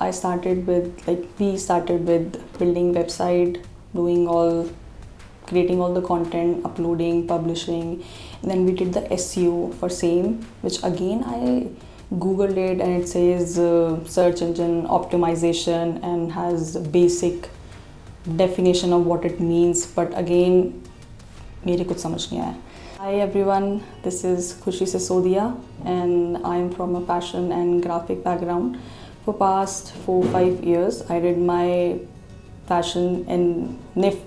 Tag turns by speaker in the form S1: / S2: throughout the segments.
S1: we started with building website, creating all the content, uploading, publishing. And then we did the SEO for same, which again I googled it and it says search engine optimization and has basic definition of what it means, but again मेरे कुछ समझ नहीं आया. Hi everyone, this is Khushi Sisiodia and I'm from a fashion and graphic background. For past 4-5 years I did my fashion in NIFT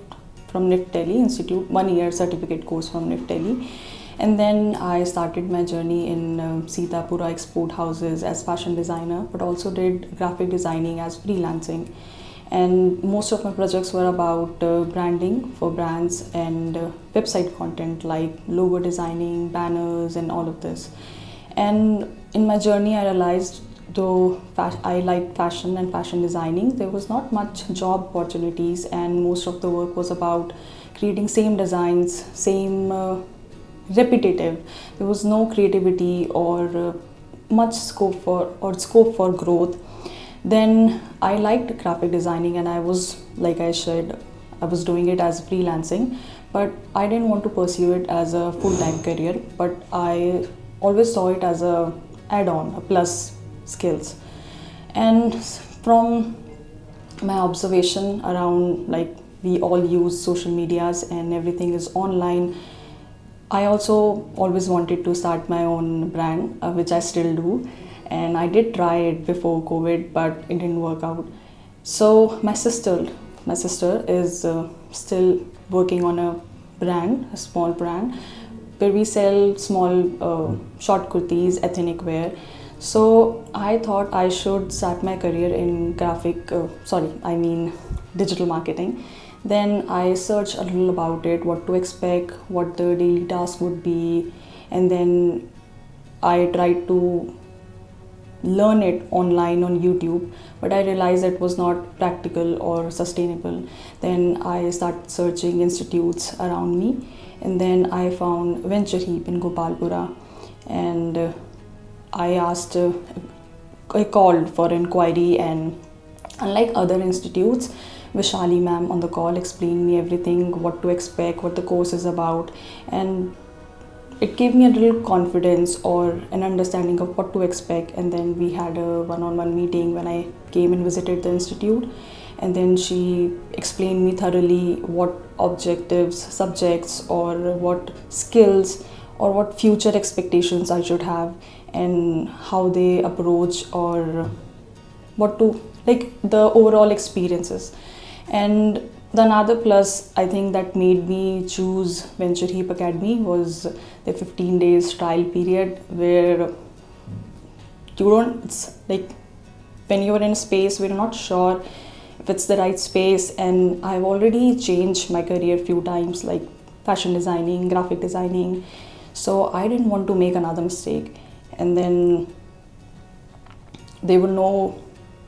S1: from NIFT Delhi Institute, 1-year certificate course from NIFT Delhi. And then I started my journey in Sitapura export houses as fashion designer, but also did graphic designing as freelancing. And most of my projects were about branding for brands and website content like logo designing, banners and all of this. And in my journey I realized though I liked fashion and fashion designing, there was not much job opportunities and most of the work was about creating same designs, same repetitive. There was no creativity or much scope for growth. Then I liked graphic designing and I was, like I said, I was doing it as freelancing, but I didn't want to pursue it as a full-time career, but I always saw it as a add-on, a plus skills. And from my observation around, like we all use social medias and everything is online, I also always wanted to start my own brand, which I still do. And I did try it before COVID, but it didn't work out. So my sister is still working on a brand, a small brand, where we sell small short kurtis, ethnic wear. So I thought I should start my career in digital marketing. Then I searched a little about it, what to expect, what the daily task would be, and then I tried to learn it online on YouTube, but I realized it was not practical or sustainable. Then I started searching institutes around me, and then I found Ventureheap in Gopalpura, and I called for inquiry, and unlike other institutes, Vaishali Ma'am on the call explained me everything, what to expect, what the course is about, and it gave me a little confidence or an understanding of what to expect. And then we had a one-on-one meeting when I came and visited the institute, and then she explained me thoroughly what objectives, subjects or what skills or what future expectations I should have and how they approach or what to, like the overall experiences. And the another plus I think that made me choose Ventureheap Academy was the 15 days trial period, where it's like when you're in a space where you're not sure if it's the right space. And I've already changed my career a few times, like fashion designing, graphic designing, so I didn't want to make another mistake. And then there were no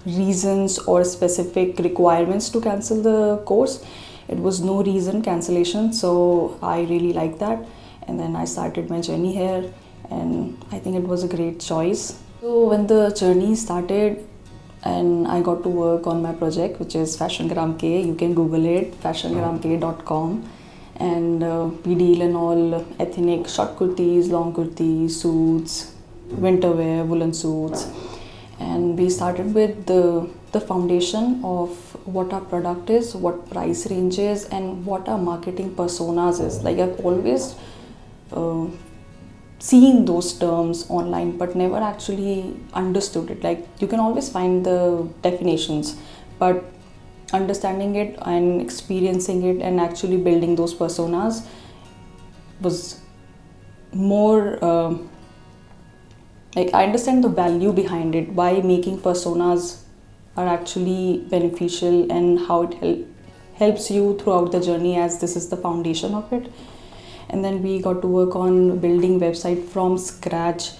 S1: reasons or specific requirements to cancel the course. It was no reason cancellation, so I really liked that. And then I started my journey here, and I think it was a great choice. So when the journey started and I got to work on my project, which is Fashion Gram K, you can Google it, fashiongramk.com, and we deal in all ethnic short kurtis, long kurtis, suits, winter wear, woolen suits. And we started with the foundation of what our product is, what price range is, and what our marketing personas is. Like I've always seen those terms online, but never actually understood it. Like you can always find the definitions, but understanding it and experiencing it and actually building those personas was more like I understand the value behind it, why making personas are actually beneficial and how it helps you throughout the journey, as this is the foundation of it. And then we got to work on building website from scratch,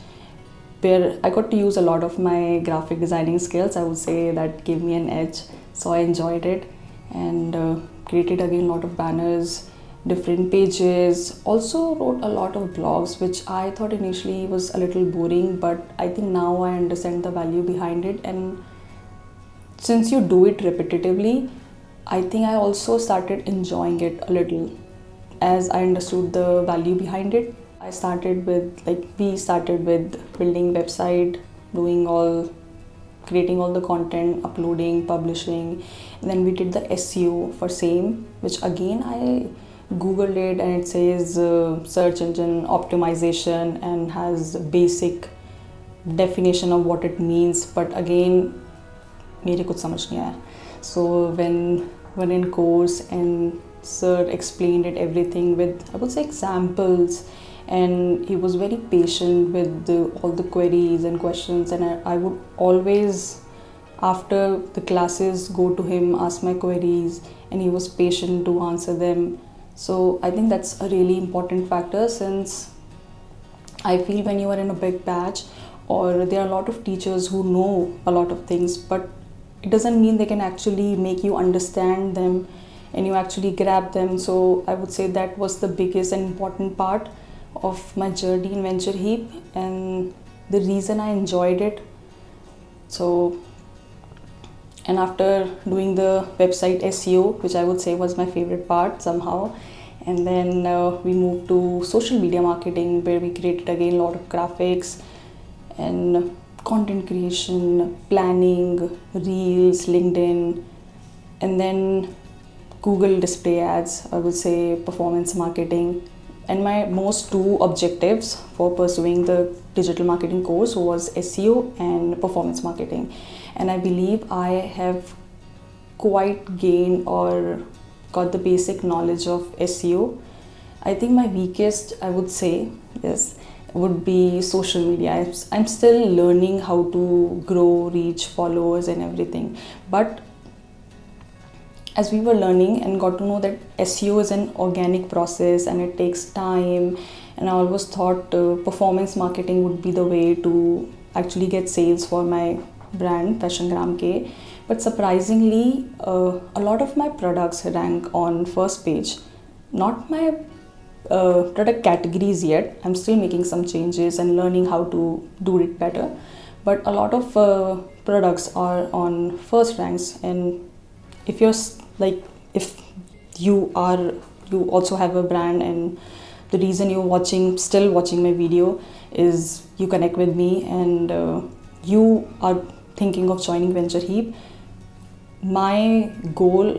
S1: where I got to use a lot of my graphic designing skills. I would say that gave me an edge, so I enjoyed it, and created again a lot of banners, different pages. Also wrote a lot of blogs, which I thought initially was a little boring, but I think now I understand the value behind it, and since you do it repetitively, I think I also started enjoying it a little as I understood the value behind it. We started with building website, doing all, creating all the content, uploading, publishing, and then we did the SEO for same, which again I googled it and it says search engine optimization and has basic definition of what it means, but again मेरे कुछ समझ नहीं आया. So when in course and sir explained it everything with, I would say, examples, and he was very patient with all the queries and questions, and I would always after the classes go to him, ask my queries, and he was patient to answer them. So I think that's a really important factor, since I feel when you are in a big batch, or there are a lot of teachers who know a lot of things, but it doesn't mean they can actually make you understand them and you actually grab them. So I would say that was the biggest and important part of my journey in Ventureheap, and the reason I enjoyed it. So, and after doing the website SEO, which I would say was my favorite part somehow, and then we moved to social media marketing, where we created again a lot of graphics and content creation, planning, reels, LinkedIn, and then Google display ads, I would say performance marketing. And my most two objectives for pursuing the digital marketing course was SEO and performance marketing. And I believe I have quite gained or got the basic knowledge of SEO. I think my weakest, I would say, would be social media. I'm still learning how to grow, reach followers and everything. But as we were learning and got to know that SEO is an organic process and it takes time, and I always thought performance marketing would be the way to actually get sales for my brand, Fashion K. But surprisingly, a lot of my products rank on first page. Not my product categories yet. I'm still making some changes and learning how to do it better. But a lot of products are on first ranks, and if you're if you also have a brand, and the reason you're still watching my video is you connect with me and you are thinking of joining Ventureheap. My goal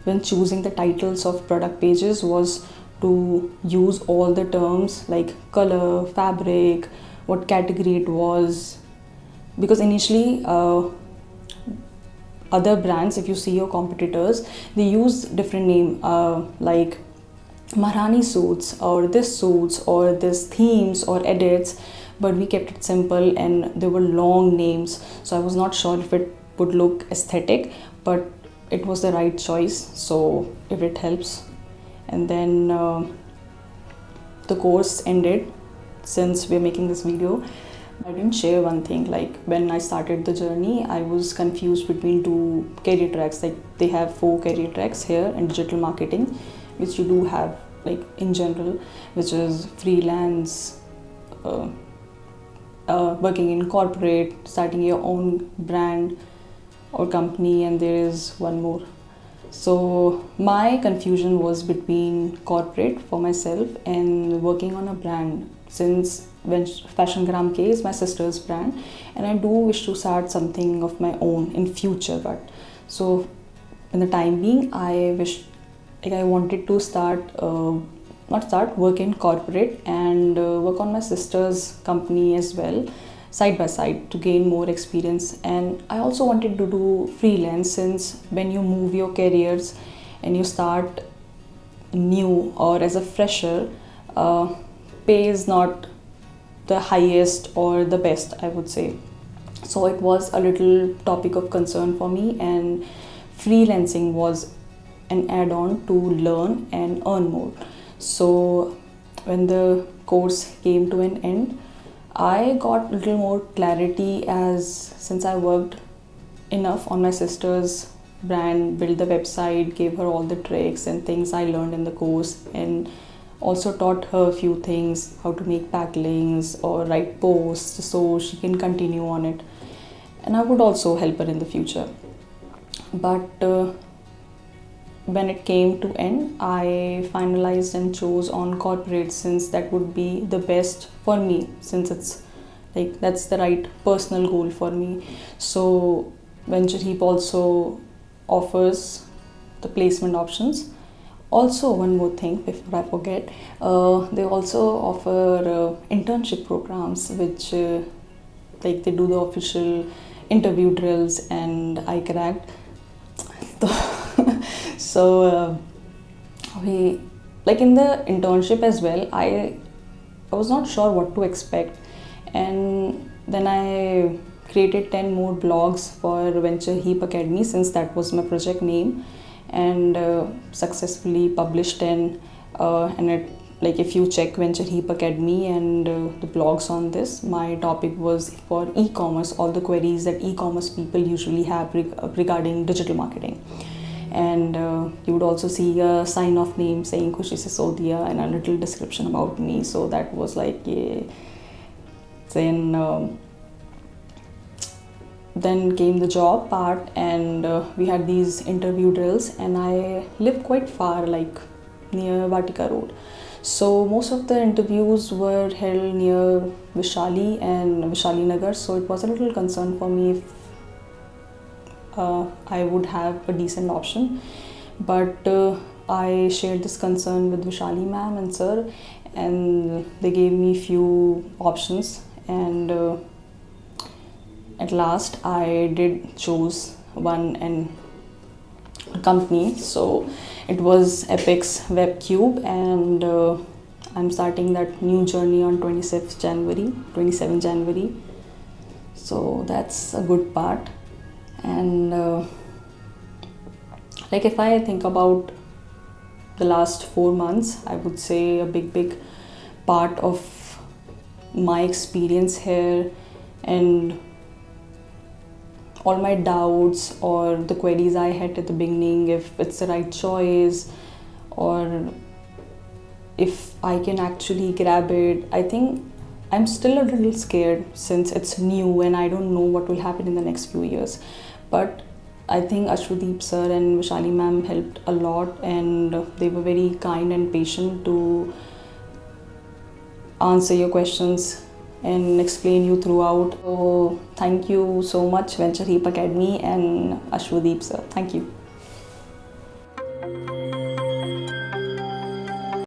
S1: when choosing the titles of product pages was to use all the terms like color, fabric, what category it was, because initially other brands, if you see your competitors, they use different name like Maharani suits or this themes or edits, but we kept it simple and there were long names, so I was not sure if it would look aesthetic, but it was the right choice, so if it helps. And then the course ended. Since we're making this video, I didn't share one thing, like when I started the journey, I was confused between two career tracks. Like they have 4 career tracks here in digital marketing, which you do have like in general, which is freelance, working in corporate, starting your own brand or company, and there is one more. So my confusion was between corporate for myself and working on a brand, since Fashion K is my sister's brand and I do wish to start something of my own in future. But so in the time being, I wanted to work in corporate and work on my sister's company as well, side by side, to gain more experience. And I also wanted to do freelance, since when you move your careers and you start new or as a fresher, pay is not the highest or the best, I would say. So it was a little topic of concern for me, and freelancing was an add-on to learn and earn more. So when the course came to an end, I got a little more clarity, since I worked enough on my sister's brand, built the website, gave her all the tricks and things I learned in the course, and also taught her a few things, how to make backlinks or write posts so she can continue on it. And I would also help her in the future. But when it came to end, I finalized and chose on corporate, since that would be the best for me, since it's like that's the right personal goal for me. So Ventureheap also offers the placement options. Also, one more thing before I forget, they also offer internship programs, which like they do the official interview drills, and I cracked. So we, like in the internship as well, I was not sure what to expect, and then I created 10 more blogs for Ventureheap Academy, since that was my project name, and successfully published 10. And it, like if you check Ventureheap Academy and the blogs on this, my topic was for e-commerce, all the queries that e-commerce people usually have regarding digital marketing. And you would also see a sign-off name saying Khushi Sisiodia and a little description about me. So that was like, yeah. Then came the job part, and we had these interview drills, and I live quite far, like near Vatika Road. So most of the interviews were held near Vaishali and Vaishali Nagar. So it was a little concern for me if I would have a decent option. But I shared this concern with Vaishali Ma'am and Sir, and they gave me few options, and at last I did choose one and company. So it was Epic's Web Cube, and I'm starting that new journey on 27 January. So that's a good part. And like if I think about the last 4 months, I would say a big part of my experience here, and all my doubts or the queries I had at the beginning, if it's the right choice or if I can actually grab it. I think I'm still a little scared, since it's new and I don't know what will happen in the next few years. But I think Ashwdeep Sir and Vaishali Ma'am helped a lot, and they were very kind and patient to answer your questions and explain you throughout. So thank you so much, Ventureheap Academy and Ashwdeep Sir. Thank you.